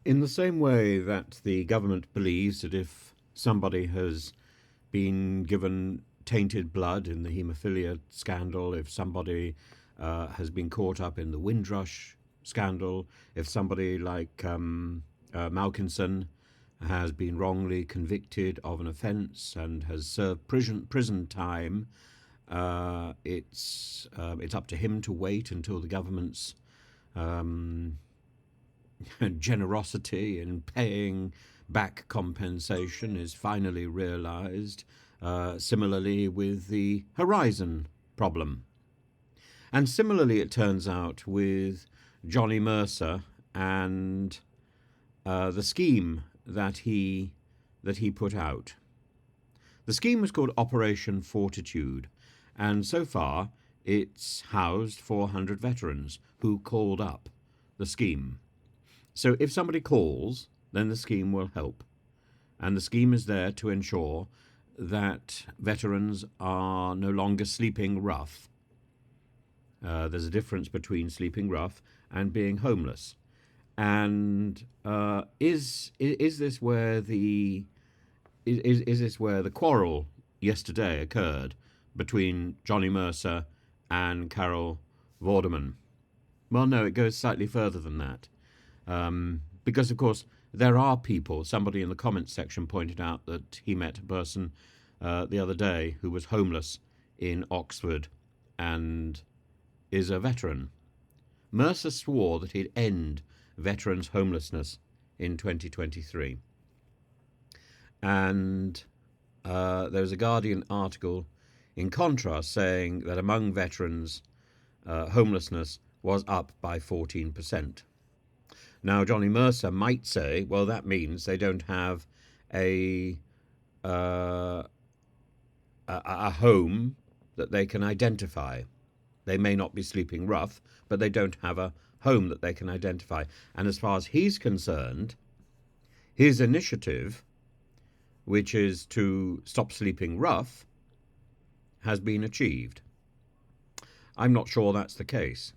In the same way that the government believes that if somebody has been given tainted blood in the haemophilia scandal, if somebody has been caught up in the Windrush scandal, if somebody like Malkinson has been wrongly convicted of an offence and has served prison time, it's up to him to wait until the government's um, generosity in paying back compensation is finally realised. Similarly, with the Horizon problem. And similarly, it turns out, with Johnny Mercer and the scheme that he put out. The scheme was called Operation Fortitude, and so far it's housed 400 veterans who called up the scheme. So if somebody calls, then the scheme will help. And the scheme is there to ensure that veterans are no longer sleeping rough. There's a difference between sleeping rough and being homeless. And is this where the is this where the quarrel yesterday occurred between Johnny Mercer and Carol Vorderman? Well, no, it goes slightly further than that. Because, of course, there are people. Somebody in the comments section pointed out that he met a person the other day who was homeless in Oxford and is a veteran. Mercer swore that he'd end veterans' homelessness in 2023. And there was a Guardian article in contrast saying that among veterans, homelessness was up by 14%. Now, Johnny Mercer might say, well, that means they don't have a home that they can identify. They may not be sleeping rough, but they don't have a home that they can identify. And as far as he's concerned, his initiative, which is to stop sleeping rough, has been achieved. I'm not sure that's the case.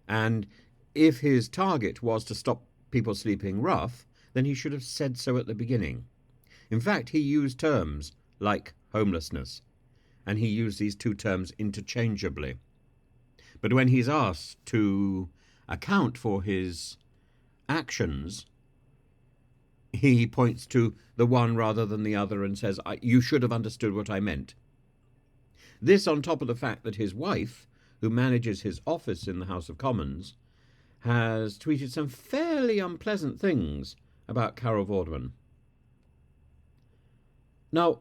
And if his target was to stop people sleeping rough, then he should have said so at the beginning. In fact, he used terms like homelessness, and he used these two terms interchangeably. But when he's asked to account for his actions, he points to the one rather than the other and says, you should have understood what I meant. This on top of the fact that his wife, who manages his office in the House of Commons, has tweeted some fairly unpleasant things about Carol Vorderman. Now,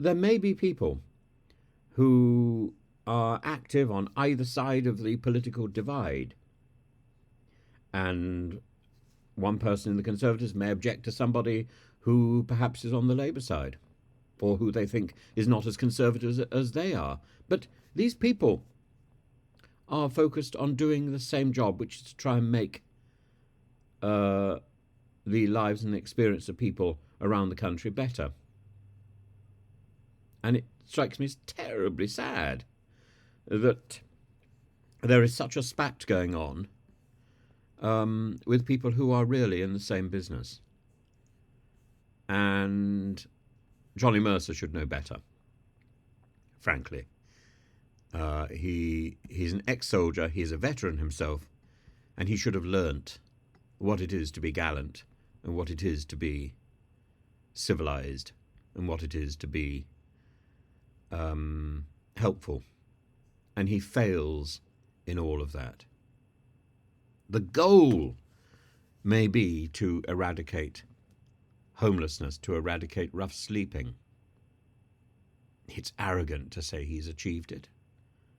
there may be people who are active on either side of the political divide, and one person in the Conservatives may object to somebody who perhaps is on the Labour side, or who they think is not as conservative as they are. But these people are focused on doing the same job, which is to try and make the lives and the experience of people around the country better. And it strikes me as terribly sad that there is such a spat going on with people who are really in the same business. And Johnny Mercer should know better, frankly. He's an ex-soldier, he's a veteran himself, and he should have learnt what it is to be gallant, and what it is to be civilised, and what it is to be helpful. And he fails in all of that. The goal may be to eradicate homelessness, to eradicate rough sleeping. It's arrogant to say he's achieved it.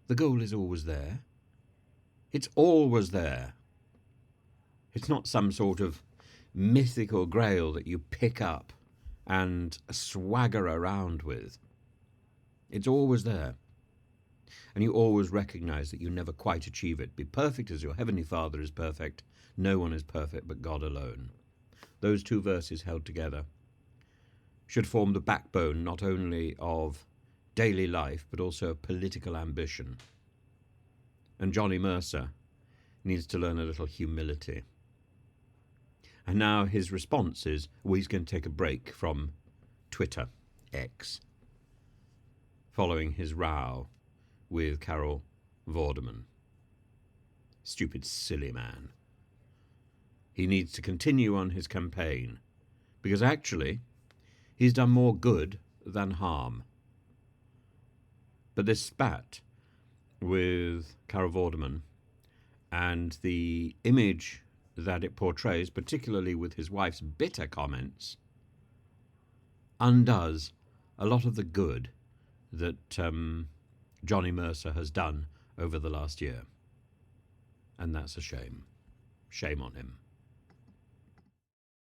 The goal is always there. It's always there. It's not some sort of mythical grail that you pick up and swagger around with. It's always there. And you always recognize that you never quite achieve it. Be perfect as your heavenly Father is perfect. No one is perfect but God alone. Those two verses held together should form the backbone not only of daily life but also of political ambition. And Johnny Mercer needs to learn a little humility. And now his response is, well, he's going to take a break from Twitter, X, following his row with Carol Vorderman. Stupid, silly man. He needs to continue on his campaign, because actually he's done more good than harm. But this spat with Carol Vorderman and the image that it portrays, particularly with his wife's bitter comments, undoes a lot of the good that Johnny Mercer has done over the last year. And that's a shame. Shame on him.